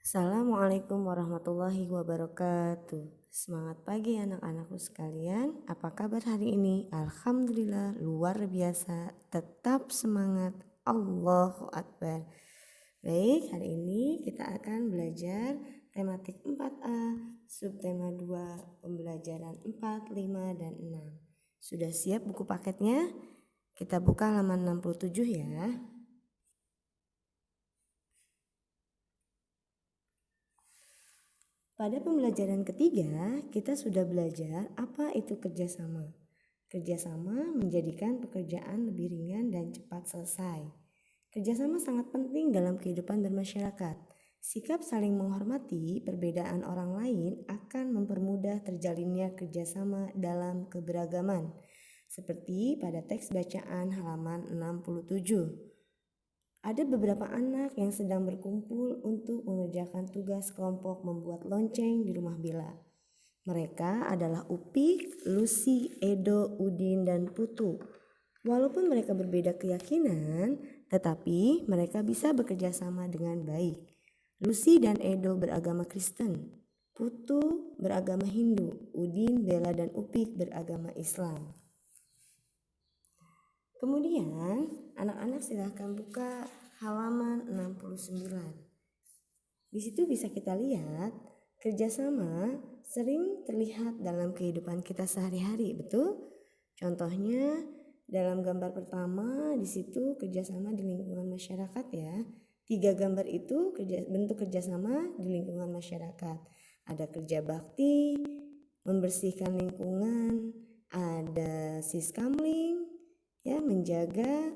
Assalamualaikum warahmatullahi wabarakatuh. Semangat pagi anak-anakku sekalian. Apa kabar hari ini? Alhamdulillah luar biasa. Tetap semangat. Allahu Akbar. Baik, hari ini kita akan belajar tematik 4A, subtema 2, pembelajaran 4, 5, dan 6. Sudah siap buku paketnya? Kita buka halaman 67 ya. Pada pembelajaran ketiga, kita sudah belajar apa itu kerjasama. Kerjasama menjadikan pekerjaan lebih ringan dan cepat selesai. Kerjasama sangat penting dalam kehidupan bermasyarakat. Sikap saling menghormati perbedaan orang lain akan mempermudah terjalinnya kerjasama dalam keberagaman. Seperti pada teks bacaan halaman 67. Ada beberapa anak yang sedang berkumpul untuk mengerjakan tugas kelompok membuat lonceng di rumah Bella. Mereka adalah Upik, Lucy, Edo, Udin, dan Putu. Walaupun mereka berbeda keyakinan, tetapi mereka bisa bekerja sama dengan baik. Lucy dan Edo beragama Kristen, Putu beragama Hindu, Udin, Bella, dan Upik beragama Islam. Kemudian, anak-anak silahkan buka halaman 69. Di situ bisa kita lihat kerjasama sering terlihat dalam kehidupan kita sehari-hari, betul? Contohnya dalam gambar pertama di situ kerjasama di lingkungan masyarakat ya. 3 gambar itu bentuk kerjasama di lingkungan masyarakat. Ada kerja bakti, membersihkan lingkungan, ada siskamling, ya, menjaga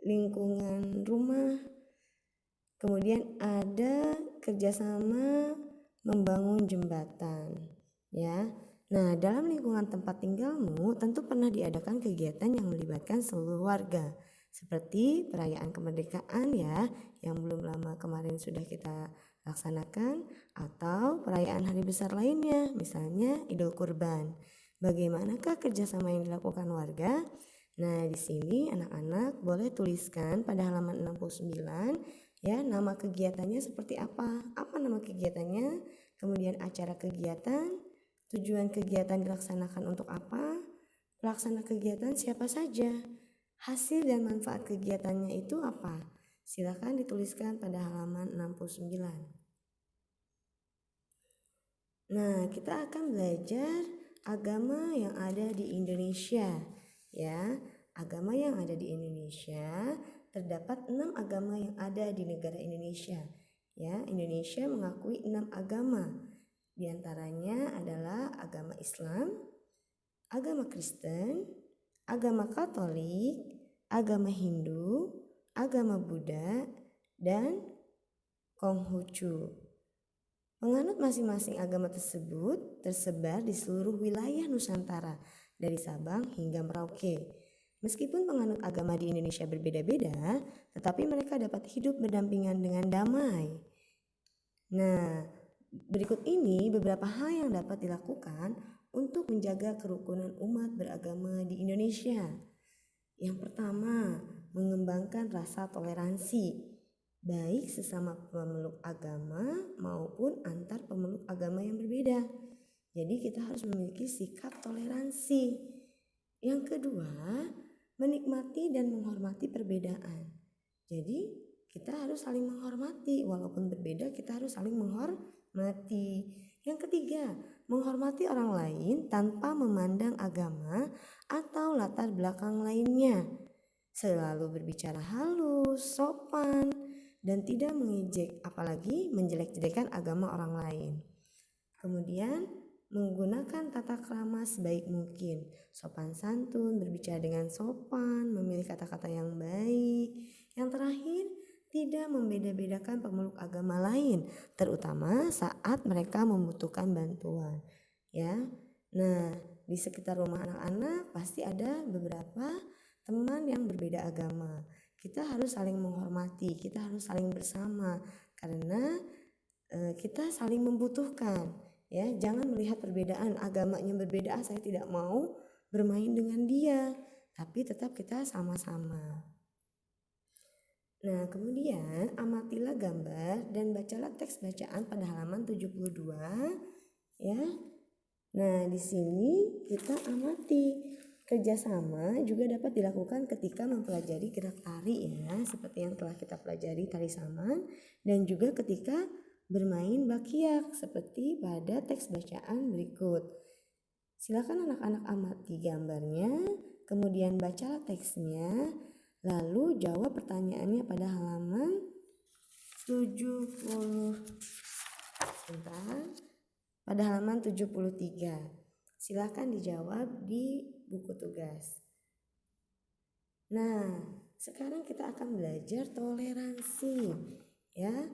lingkungan rumah. Kemudian ada kerjasama membangun jembatan, ya. Nah, dalam lingkungan tempat tinggalmu tentu pernah diadakan kegiatan yang melibatkan seluruh warga, seperti perayaan kemerdekaan ya, yang belum lama kemarin sudah kita laksanakan, atau perayaan hari besar lainnya, misalnya Idul Kurban. Bagaimanakah kerjasama yang dilakukan warga? Nah, di sini anak-anak boleh tuliskan pada halaman 69 ya, nama kegiatannya seperti apa? Apa nama kegiatannya? Kemudian acara kegiatan, tujuan kegiatan dilaksanakan untuk apa? Pelaksana kegiatan siapa saja? Hasil dan manfaat kegiatannya itu apa? Silakan dituliskan pada halaman 69. Nah, kita akan belajar agama yang ada di Indonesia. Ya, agama yang ada di Indonesia terdapat 6 agama yang ada di negara Indonesia. Ya, Indonesia mengakui 6 agama. Di antaranya adalah agama Islam, agama Kristen, agama Katolik, agama Hindu, agama Buddha, dan Konghucu. Penganut masing-masing agama tersebut tersebar di seluruh wilayah Nusantara, dari Sabang hingga Merauke. Meskipun penganut agama di Indonesia berbeda-beda, tetapi mereka dapat hidup berdampingan dengan damai. Nah, berikut ini beberapa hal yang dapat dilakukan untuk menjaga kerukunan umat beragama di Indonesia. Yang pertama, mengembangkan rasa toleransi, baik sesama pemeluk agama maupun antar pemeluk agama yang berbeda. Jadi kita harus memiliki sikap toleransi. Yang kedua, menikmati dan menghormati perbedaan. Jadi kita harus saling menghormati, walaupun berbeda kita harus saling menghormati. Yang ketiga, menghormati orang lain tanpa memandang agama atau latar belakang lainnya. Selalu berbicara halus, sopan, dan tidak mengejek, apalagi menjelek-jelekan agama orang lain. Kemudian menggunakan tata krama sebaik mungkin, sopan santun, berbicara dengan sopan, memilih kata-kata yang baik. Yang terakhir, tidak membeda-bedakan pemeluk agama lain, terutama saat mereka membutuhkan bantuan. Ya, nah di sekitar rumah anak-anak pasti ada beberapa teman yang berbeda agama. Kita harus saling menghormati, kita harus saling bersama, karena kita saling membutuhkan. Ya, jangan melihat perbedaan agamanya berbeda, saya tidak mau bermain dengan dia, tapi tetap kita sama-sama. Nah, kemudian amatilah gambar dan bacalah teks bacaan pada halaman 72 ya. Nah, di sini kita amati. Kerjasama juga dapat dilakukan ketika mempelajari gerak tari ya, seperti yang telah kita pelajari tari saman, dan juga ketika bermain bakyak seperti pada teks bacaan berikut. Silakan anak-anak amati gambarnya, kemudian bacalah teksnya, lalu jawab pertanyaannya pada halaman 70. Pada halaman 73. Silakan dijawab di buku tugas. Nah, sekarang kita akan belajar toleransi ya.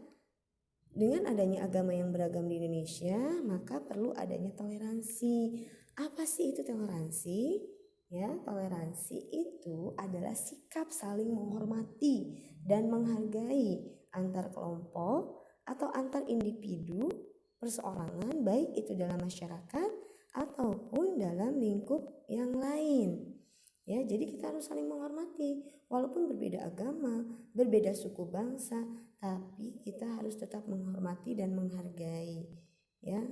Dengan adanya agama yang beragam di Indonesia, maka perlu adanya toleransi. Apa sih itu toleransi? Ya, toleransi itu adalah sikap saling menghormati dan menghargai antar kelompok atau antar individu, perseorangan, baik itu dalam masyarakat ataupun dalam lingkup yang lain. Ya, jadi kita harus saling menghormati walaupun berbeda agama, berbeda suku bangsa, tapi kita harus tetap menghormati dan menghargai. Ya,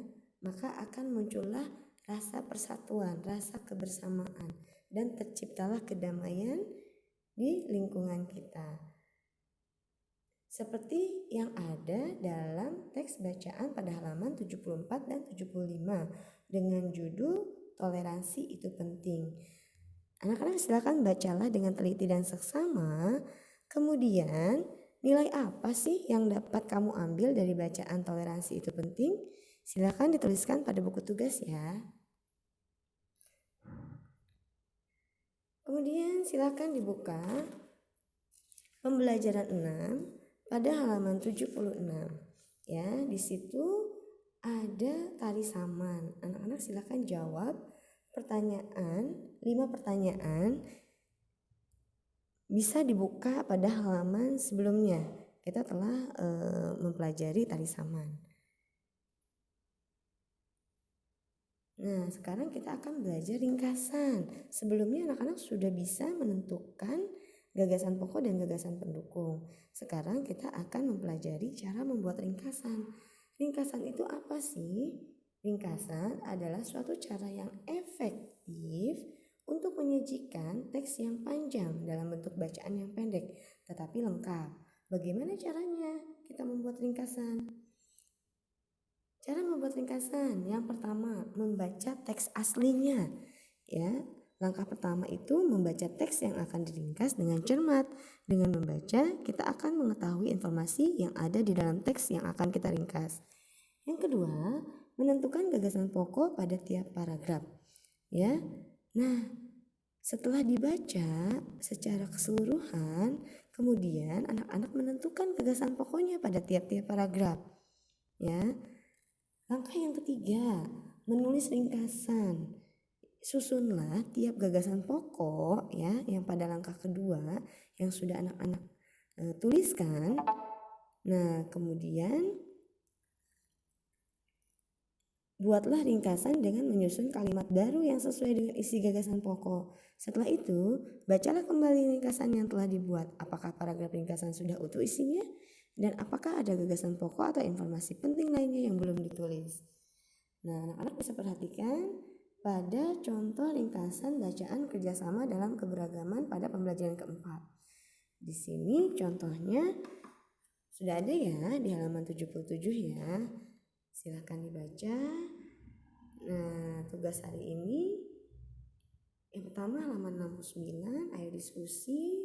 maka akan muncullah rasa persatuan, rasa kebersamaan, dan terciptalah kedamaian di lingkungan kita. Seperti yang ada dalam teks bacaan pada halaman 74 dan 75 dengan judul Toleransi itu penting. Anak-anak silakan bacalah dengan teliti dan seksama. Kemudian, nilai apa sih yang dapat kamu ambil dari bacaan toleransi itu penting? Silakan dituliskan pada buku tugas ya. Kemudian silakan dibuka pembelajaran 6 pada halaman 76. Ya, di situ ada tari saman. Anak-anak silakan jawab pertanyaan, 5 pertanyaan bisa dibuka pada halaman sebelumnya. Kita telah mempelajari tari saman. Nah, sekarang kita akan belajar ringkasan. Sebelumnya anak-anak sudah bisa menentukan gagasan pokok dan gagasan pendukung. Sekarang kita akan mempelajari cara membuat ringkasan. Ringkasan itu apa sih? Ringkasan adalah suatu cara yang efektif untuk menyajikan teks yang panjang dalam bentuk bacaan yang pendek tetapi lengkap. Bagaimana caranya kita membuat ringkasan? Cara membuat ringkasan, yang pertama membaca teks aslinya. Ya, langkah pertama itu membaca teks yang akan diringkas dengan cermat. Dengan membaca, kita akan mengetahui informasi yang ada di dalam teks yang akan kita ringkas. Yang kedua, menentukan gagasan pokok pada tiap paragraf. Ya. Nah, setelah dibaca secara keseluruhan, kemudian anak-anak menentukan gagasan pokoknya pada tiap-tiap paragraf. Ya. Langkah yang ketiga, menulis ringkasan. Susunlah tiap gagasan pokok ya yang pada langkah kedua yang sudah anak-anak tuliskan. Nah, kemudian buatlah ringkasan dengan menyusun kalimat baru yang sesuai dengan isi gagasan pokok. Setelah itu, bacalah kembali ringkasan yang telah dibuat. Apakah paragraf ringkasan sudah utuh isinya? Dan apakah ada gagasan pokok atau informasi penting lainnya yang belum ditulis? Nah, anak-anak bisa perhatikan pada contoh ringkasan bacaan kerjasama dalam keberagaman pada pembelajaran keempat. Di sini contohnya sudah ada ya di halaman 77 ya. Silahkan dibaca. Nah, tugas hari ini yang pertama halaman 69, ayo diskusi.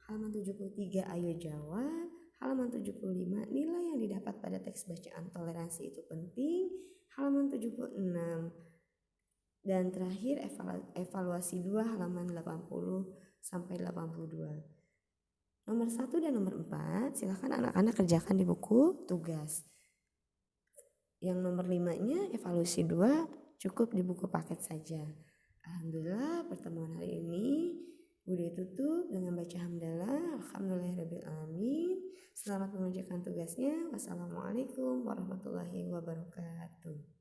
Halaman 73, ayo jawab. Halaman 75, nilai yang didapat pada teks bacaan toleransi itu penting. Halaman 76. Dan terakhir evaluasi 2 halaman 80 sampai 82. Nomor 1 dan nomor 4 silahkan anak-anak kerjakan di buku tugas. Yang nomor 5-nya evaluasi 2 cukup di buku paket saja. Alhamdulillah pertemuan hari ini udah tutup dengan baca hamdalah. Alhamdulillahirrabbilalamin. Selamat mengerjakan tugasnya. Wassalamualaikum warahmatullahi wabarakatuh.